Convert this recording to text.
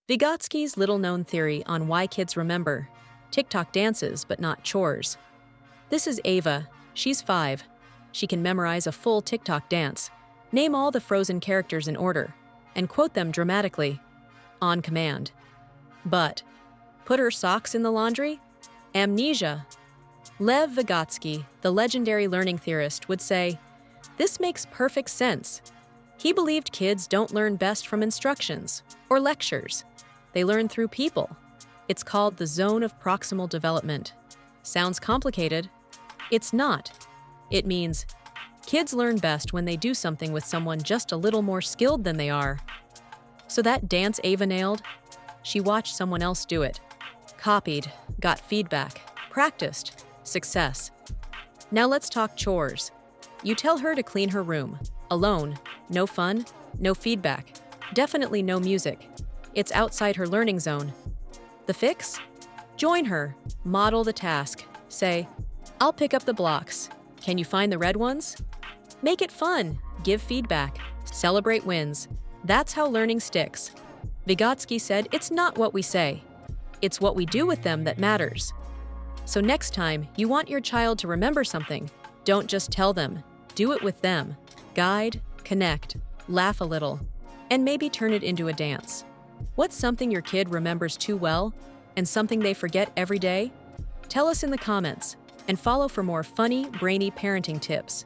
Vygotsky's little-known theory on why kids remember TikTok dances but not chores. This is Ava. She's 5. She can memorize a full TikTok dance, name all the frozen characters in order, and quote them dramatically, on command. But put her socks in the laundry? Amnesia. Lev Vygotsky, the legendary learning theorist, would say, "This makes perfect sense." He believed kids don't learn best from instructions or lectures. They learn through people. It's called the zone of proximal development. Sounds complicated? It's not. It means kids learn best when they do something with someone just a little more skilled than they are. So that dance Ava nailed? She watched someone else do it, copied, got feedback, practiced, success. Now let's talk chores. You tell her to clean her room, alone, no fun, no feedback, definitely no music. It's outside her learning zone. The fix? Join her, model the task, say, "I'll pick up the blocks. Can you find the red ones?" Make it fun, give feedback, celebrate wins. That's how learning sticks. Vygotsky said it's not what we say, it's what we do with them that matters. So next time you want your child to remember something, don't just tell them, do it with them. Guide, connect, laugh a little, and maybe turn it into a dance. What's something your kid remembers too well and something they forget every day? Tell us in the comments and follow for more funny, brainy parenting tips.